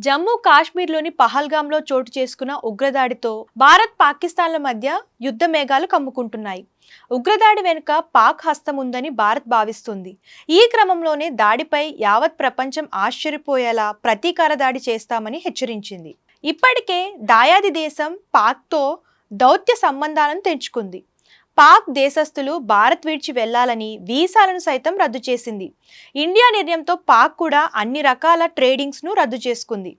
జమ్మూ కాశ్మీర్లోని పహల్గాంలో చోటు చేసుకున్న ఉగ్రదాడితో భారత్ పాకిస్తాన్ల మధ్య యుద్ధ మేఘాలు కమ్ముకుంటున్నాయి. ఉగ్రదాడి వెనుక పాక్ హస్తం ఉందని భారత్ భావిస్తుంది. ఈ క్రమంలోనే దాడిపై యావత్ ప్రపంచం ఆశ్చర్యపోయేలా ప్రతీకార దాడి చేస్తామని హెచ్చరించింది. ఇప్పటికే దాయాది దేశం పాక్తో దౌత్య సంబంధాలను తెంచుకుంది. పాక్ దేశస్థులు భారత్ విడిచి వెళ్లాలని వీసాలను సైతం రద్దు చేసింది. ఇండియా నిర్ణయంతో పాక్ కూడా అన్ని రకాల ట్రేడింగ్స్ను రద్దు చేసుకుంది.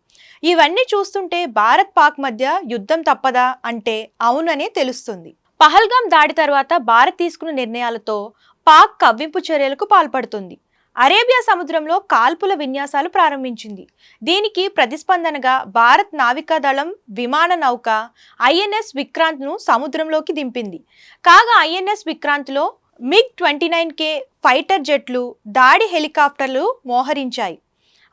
ఇవన్నీ చూస్తుంటే భారత్ పాక్ మధ్య యుద్ధం తప్పదా అంటే అవుననే తెలుస్తుంది. పహల్గాం దాడి తర్వాత భారత్ తీసుకున్న నిర్ణయాలతో పాక్ కవ్వింపు చర్యలకు పాల్పడుతుంది. అరేబియా సముద్రంలో కాల్పుల విన్యాసాలు ప్రారంభించింది. దీనికి ప్రతిస్పందనగా భారత్ నావికాదళం విమాన నౌక ఐఎన్ఎస్ విక్రాంత్ను సముద్రంలోకి దింపింది. కాగా ఐఎన్ఎస్ విక్రాంత్లో MiG-29K ఫైటర్ జెట్లు, దాడి హెలికాప్టర్లు మోహరించాయి.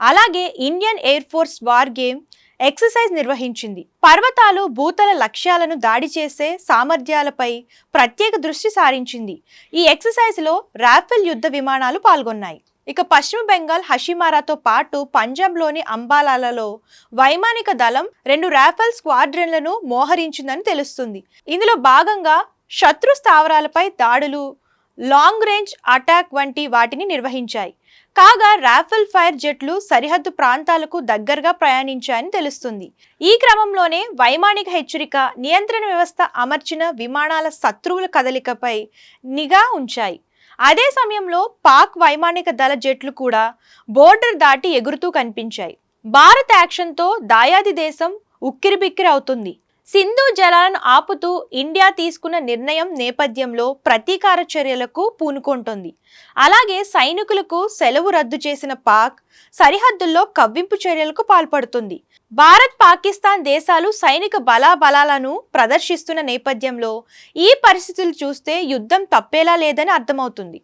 అలాగే Indian air force war game exercise నిర్వహించింది. పర్వతాలు, భూతల లక్ష్యాలను దాడి చేసే సామర్థ్యాలపై ప్రత్యేక దృష్టి సారించింది. ఈ ఎక్సర్సైజ్లో రాఫెల్ యుద్ధ విమానాలు పాల్గొన్నాయి. ఇక పశ్చిమ బెంగాల్ హషిమారాతో పాటు పంజాబ్లోని అంబాలాలలో వైమానిక దళం 2 రాఫెల్ స్క్వాడ్రన్లను మోహరించిందని తెలుస్తుంది. ఇందులో భాగంగా శత్రు స్థావరాలపై దాడులు, లాంగ్ రేంజ్ అటాక్ వంటి వాటిని నిర్వహించాయి. కాగా రాఫెల్ ఫైర్ జెట్లు సరిహద్దు ప్రాంతాలకు దగ్గరగా ప్రయాణించాయని తెలుస్తుంది. ఈ క్రమంలోనే వైమానిక హెచ్చరిక, నియంత్రణ వ్యవస్థ అమర్చిన విమానాల శత్రువుల కదలికపై నిఘా ఉంచాయి. అదే సమయంలో పాక్ వైమానిక దళ జెట్లు కూడా బోర్డర్ దాటి ఎగురుతూ కనిపించాయి. భారత్ యాక్షన్తో దాయాది దేశం ఉక్కిరిబిక్కిరి అవుతుంది. సింధు జలాలను ఆపుతూ ఇండియా తీసుకున్న నిర్ణయం నేపథ్యంలో ప్రతీకార చర్యలకు పూనుకుంటోంది. అలాగే సైనికులకు సెలవు రద్దు చేసిన పాక్ సరిహద్దుల్లో కవ్వింపు చర్యలకు పాల్పడుతుంది. భారత్, పాకిస్తాన్ దేశాలు సైనిక బలాలను ప్రదర్శిస్తున్న నేపథ్యంలో ఈ పరిస్థితులు చూస్తే యుద్ధం తప్పేలా లేదని అర్థమవుతుంది.